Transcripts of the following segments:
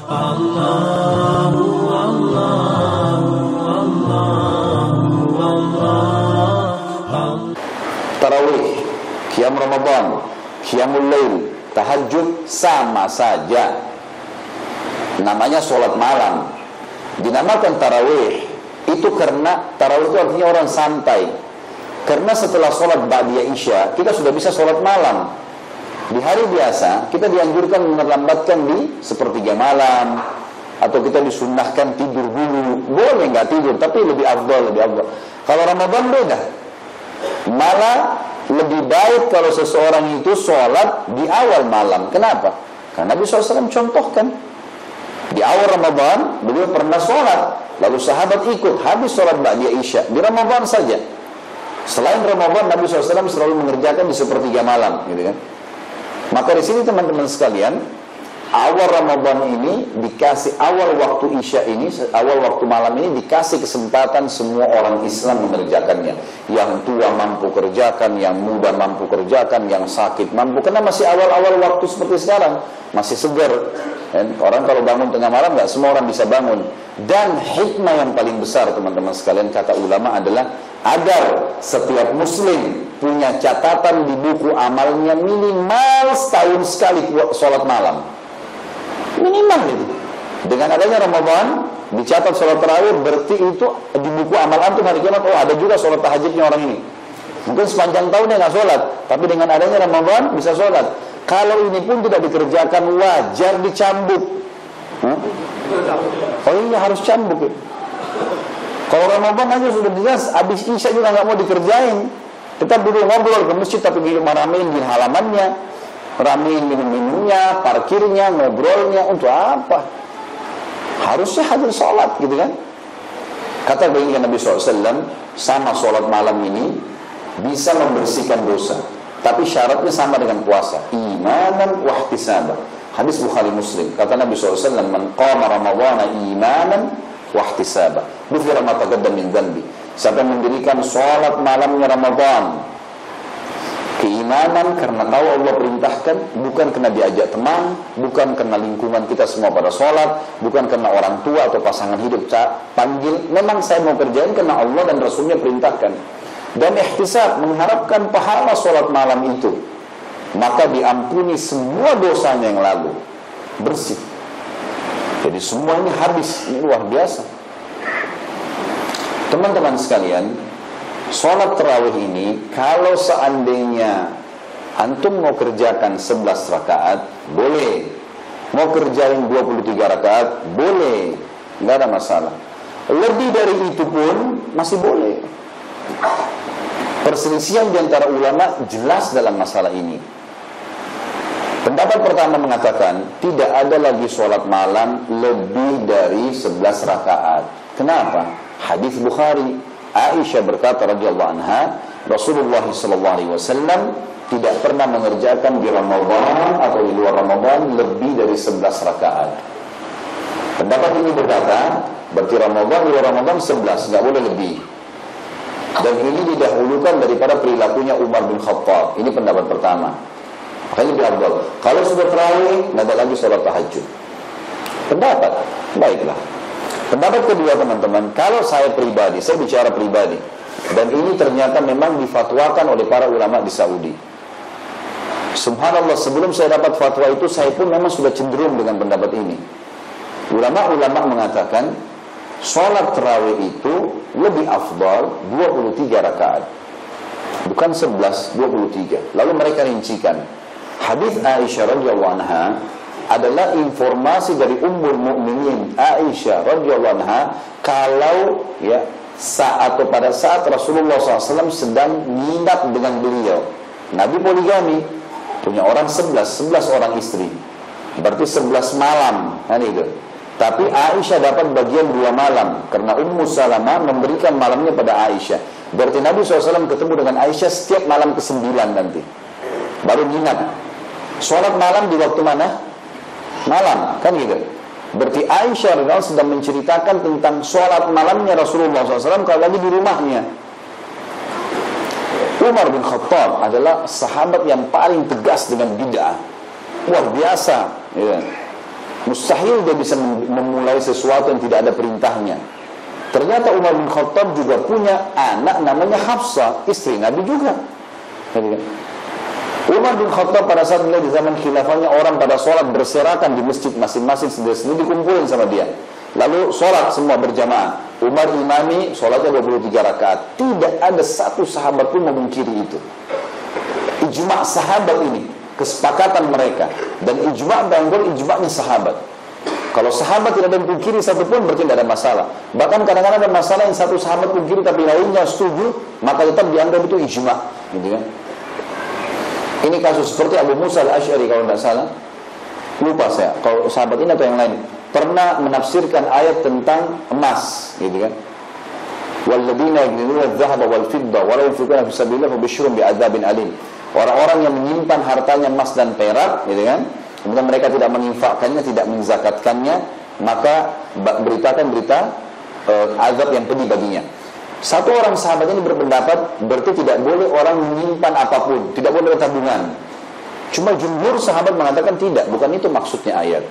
Allahu Allahu Allahu Allah. Tarawih, qiyam Ramadan, qiyamul lail, tahajud sama saja. Namanya sholat malam. Dinamakan tarawih itu karena tarawih itu artinya orang santai. Karena setelah sholat ba'diyah isya kita sudah bisa sholat malam. Di hari biasa kita dianjurkan melambatkan di sepertiga malam, atau kita disunnahkan tidur dulu. Boleh nggak tidur, tapi lebih afdal, lebih afdal. Kalau Ramadan beda, malah lebih baik kalau seseorang itu sholat di awal malam. Kenapa? Karena Nabi SAW contohkan di awal Ramadan beliau pernah sholat, lalu sahabat ikut, habis sholat ba'diyah isya di Ramadan saja. Selain Ramadan Nabi SAW selalu mengerjakan di sepertiga malam, gitu kan? Maka di sini teman-teman sekalian, awal Ramadan ini dikasih, awal waktu isya ini, awal waktu malam ini dikasih kesempatan semua orang Islam mengerjakannya. Yang tua mampu kerjakan, yang muda mampu kerjakan, yang sakit mampu, karena masih awal-awal waktu seperti sekarang, masih segar. Orang kalau bangun tengah malam, nggak semua orang bisa bangun. Dan hikmah yang paling besar teman-teman sekalian, kata ulama adalah agar setiap muslim punya catatan di buku amalnya minimal setahun sekali sholat malam. Minimal gitu. Dengan adanya Ramadan dicatat sholat tarawih, berarti itu di buku amal antum hari kiamat, oh ada juga sholat tahajudnya orang ini. Mungkin sepanjang tahun dia nggak sholat, tapi dengan adanya Ramadan bisa sholat. Kalau ini pun tidak dikerjakan, wajar dicambuk. Oh iya, harus cambuk ya. Kalau Ramadan aja sudah jelas, habis isya juga nggak mau dikerjain. Tetap duduk ngobrol ke masjid, tapi ramein di halamannya, ramein minum-minumnya, parkirnya, ngobrolnya, untuk apa? Harusnya hadir sholat, gitu kan? Kata baginda Nabi SAW, sama sholat malam ini bisa membersihkan dosa, tapi syaratnya sama dengan puasa, imanan wahtisaban. Hadis Bukhari Muslim. Kata Nabi SAW, man qama ramadhana imanan wahtisaban ghufira ma taqaddama min dhanbi. Siapa yang mendirikan sholat malamnya Ramadan, keimanan karena tahu Allah perintahkan, bukan karena diajak teman, bukan karena lingkungan kita semua pada sholat, bukan karena orang tua atau pasangan hidup panggil, memang saya mau kerjain karena Allah dan Rasulnya perintahkan. Dan ihtisab, mengharapkan pahala sholat malam itu, maka diampuni semua dosanya yang lalu, bersih. Jadi semua ini habis, ini luar biasa. Teman-teman sekalian, sholat tarawih ini, kalau seandainya antum mau kerjakan 11 rakaat, boleh. Mau kerjain 23 rakaat, boleh. Nggak ada masalah. Lebih dari itu pun masih boleh. Perselisihan di antara ulama jelas dalam masalah ini. Pendapat pertama mengatakan tidak ada lagi sholat malam lebih dari 11 rakaat. Kenapa? Hadis Bukhari, Aisyah berkata radhiyallahu anha, Rasulullah SAW tidak pernah mengerjakan di Ramadan atau di luar Ramadan lebih dari 11 rakaat. Pendapat ini berkata, berarti Ramadan di luar Ramadan 11, nggak boleh lebih. Dan ini didahulukan daripada perilakunya Umar bin Khattab. Ini pendapat pertama. Makanya lebih afdal. Kalau sudah tarawih, nggak ada lagi sholat tahajud. Pendapat, baiklah. Pendapat kedua teman-teman, kalau saya pribadi, saya bicara pribadi, dan ini ternyata memang difatwakan oleh para ulama di Saudi. Subhanallah, sebelum saya dapat fatwa itu, saya pun memang sudah cenderung dengan pendapat ini. Ulama-ulama mengatakan sholat tarawih itu lebih afdal 23 rakaat, bukan 11, 23. Lalu mereka rincikan. Hadis Aisyah radhiyallahu anha adalah informasi dari Ummul Mukminin Aisyah radhiyallahu anha, kalau ya pada saat Rasulullah SAW sedang nginap dengan beliau. Nabi poligami, punya orang 11 orang istri, berarti 11 malam kan itu. Tapi Aisyah dapat bagian 2 malam karena Ummu Salamah memberikan malamnya pada Aisyah. Berarti Nabi SAW ketemu dengan Aisyah setiap malam ke-9 nanti, baru nginap. Sholat malam di waktu mana? Malam, kan gitu. Berarti Aisyah radhiyallahu anha sedang menceritakan tentang sholat malamnya Rasulullah SAW kalau lagi di rumahnya. Umar bin Khattab adalah sahabat yang paling tegas dengan bid'ah, luar biasa, ya. Mustahil dia bisa memulai sesuatu yang tidak ada perintahnya. Ternyata Umar bin Khattab juga punya anak namanya Hafsah, istri Nabi juga. Umar bin Khattab pada saat melihat di zaman khilafahnya orang pada sholat berserakan di masjid masing-masing sendiri-sendiri, dikumpulin sama dia. Lalu sholat semua berjamaah. Umar imami, sholatnya 23 rakaat. Tidak ada satu sahabat pun memungkiri itu. Ijma' sahabat ini, kesepakatan mereka. Dan ijma' bangun ijma'nya sahabat. Kalau sahabat tidak ada yang pungkiri satupun, berarti tidak ada masalah. Bahkan kadang-kadang ada masalah yang satu sahabat pungkiri tapi lainnya setuju, maka tetap dianggap itu ijma', gitu kan? Ini kasus seperti Abu Musa al-Asy'ari kalau tidak salah. Lupa saya, kalau sahabat ini atau yang lain, pernah menafsirkan ayat tentang emas, gitu kan? Walladzina yaknizuna adh-dhahaba wal-fidda wa la yunfiquna fi sabilillah fabashshirhum bi'adzabin alim. Orang-orang yang menyimpan hartanya emas dan perak, gitu kan? Kemudian mereka tidak menginfakkannya, tidak menzakatkannya, maka beritakan berita azab yang pedih baginya. Satu orang sahabat ini berpendapat berarti tidak boleh orang menyimpan apapun, tidak boleh tabungan. Cuma jumhur sahabat mengatakan tidak, bukan itu maksudnya ayat.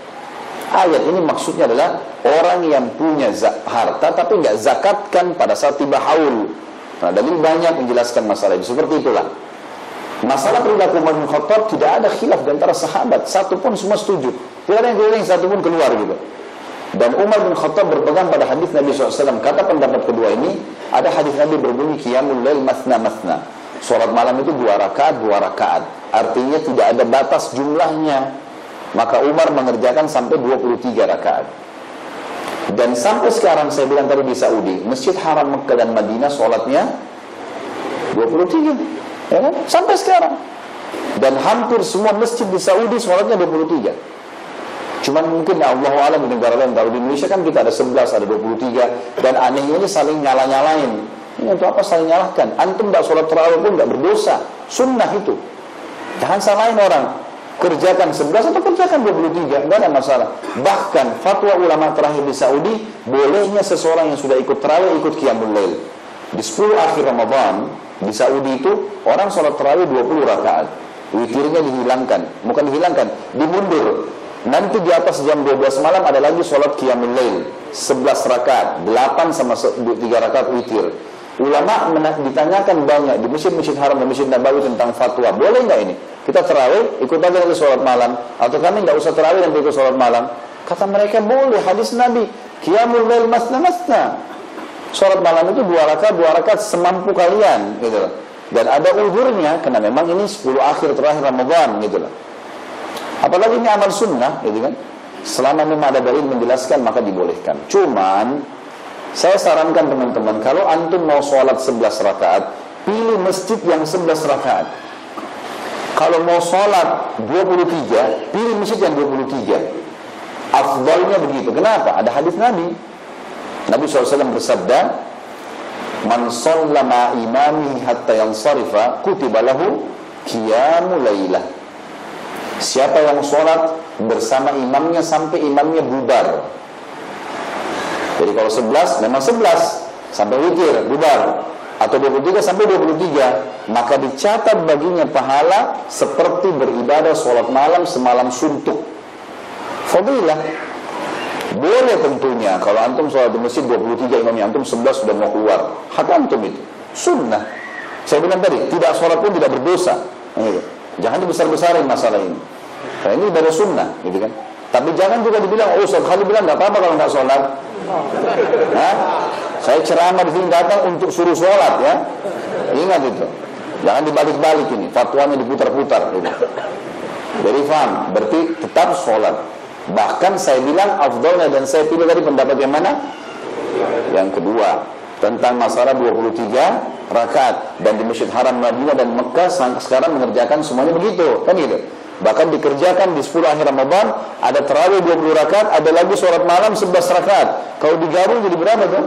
Ayat ini maksudnya adalah orang yang punya harta tapi nggak zakatkan pada saat tiba haul. Nah, dalil banyak menjelaskan masalah itu. Seperti itulah. Masalah perilaku Umar bin Khattab tidak ada khilaf di antara sahabat, satu pun semua setuju. Tidak ada yang keliling satu pun keluar gitu. Dan Umar bin Khattab berpegang pada hadis Nabi SAW. Kata pendapat kedua ini, ada hadis Nabi berbunyi qiyamul lail mathna. Salat malam itu 2 rakaat. Artinya tidak ada batas jumlahnya. Maka Umar mengerjakan sampai 23 rakaat. Dan sampai sekarang saya bilang tadi di Saudi, Masjid Haram Mekah dan Madinah salatnya 23. Ya kan? Sampai sekarang. Dan hampir semua masjid di Saudi sholatnya 23. Cuman mungkin Allah alam di negara lain. Kalau di Indonesia kan kita ada 11, ada 23. Dan anehnya ini saling nyala-nyalain. Ini untuk apa saling nyalahkan? Antum tidak sholat tarawih pun tidak berdosa. Sunnah itu. Jangan salahin orang. Kerjakan 11 atau kerjakan 23, tidak ada masalah. Bahkan fatwa ulama terakhir di Saudi, bolehnya seseorang yang sudah ikut tarawih ikut qiyamul lail. Di 10 akhir Ramadan di Saudi itu orang sholat tarawih 20 rakaat. Witirnya dihilangkan, bukan dihilangkan, dimundur. Nanti di atas jam 12 malam ada lagi sholat qiyamul lail 11 rakaat, 8 sama 3 rakaat witir. Ulama ditanyakan banyak di masjid-masjid haram dan masjid Nabawi tentang fatwa. Boleh nggak ini? Kita tarawih ikut aja nanti sholat malam, atau kami nggak usah tarawih dan ikut sholat malam? Kata mereka boleh, hadis Nabi qiyamul lail masna. Sholat malam itu 2 rakaat semampu kalian, gitu loh. Dan ada uzurnya, karena memang ini 10 akhir terakhir Ramadan, gitu loh. Apalagi ini amal sunnah, gitu kan. Selama memang ada dalil menjelaskan, maka dibolehkan. Cuman, saya sarankan teman-teman, kalau antum mau sholat 11 rakaat, pilih masjid yang 11 rakaat. Kalau mau sholat 23, pilih masjid yang 23. Afdalnya begitu. Kenapa? Ada hadis Nabi. Nabi SAW bersabda, "Man shallama imami hatta yansarifa kutiba lahu qiyamul lailah." Siapa yang sholat bersama imamnya sampai imamnya bubar. Jadi kalau 11, memang 11 sampai witir, bubar. Atau 23 sampai 23, maka dicatat baginya pahala seperti beribadah sholat malam semalam suntuk. Fadilah. Boleh tentunya, kalau antum sholat di masjid 23, imamnya antum 11 sudah mau keluar. Hak antum itu, sunnah. Saya bilang tadi, tidak sholat pun tidak berdosa. Gitu. Jangan dibesar-besarin masalah ini. Karena ini ibadah sunnah, gitu kan. Tapi jangan juga dibilang, oh Ustaz Khalid bilang nggak apa-apa kalau nggak sholat. Hah? Saya ceramah di sini datang untuk suruh sholat ya. Ingat itu. Jangan dibalik-balik ini, fatwanya diputar-putar. Gitu. Jadi paham, berarti tetap sholat. Bahkan saya bilang afdalnya, dan saya pilih tadi pendapat yang mana? Yang kedua, tentang masalah 23 rakaat. Dan di Masjid Haram Madinah dan Mekah sekarang mengerjakan semuanya begitu, kan gitu. Bahkan dikerjakan di 10 akhir Ramadan, ada tarawih 20 rakaat, ada lagi sholat malam 11 rakaat. Kalau digabung jadi berapa tuh?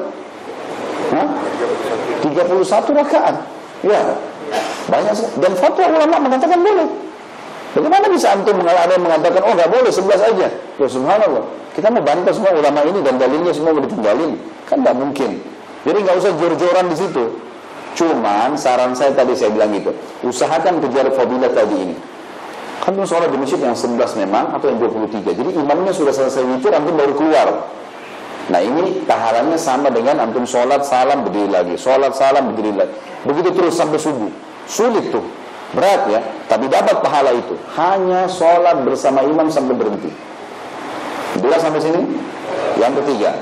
31 rakaat. Ya, banyak sekali. Dan fatwa ulama mengatakan boleh. Bagaimana bisa antum ada yang mengatakan, oh nggak boleh 11 aja? Ya subhanallah. Kita mau bantah semua ulama ini dan dalilnya semua mau ditinggalin, kan nggak mungkin. Jadi nggak usah jor-joran di situ. Cuman saran saya tadi saya bilang gitu, usahakan kejar fadilah tadi ini. Kan sholat di masjid yang 11 memang, atau yang 23. Jadi imamnya sudah selesai witir, antum baru keluar. Nah ini pahalanya sama dengan antum sholat, salam, berdiri lagi. Sholat, salam, berdiri lagi. Begitu terus sampai subuh. Sulit tuh, berat ya. Tapi dapat pahala itu. Hanya sholat bersama imam sampai berhenti. Jelas sampai sini? Yang ketiga,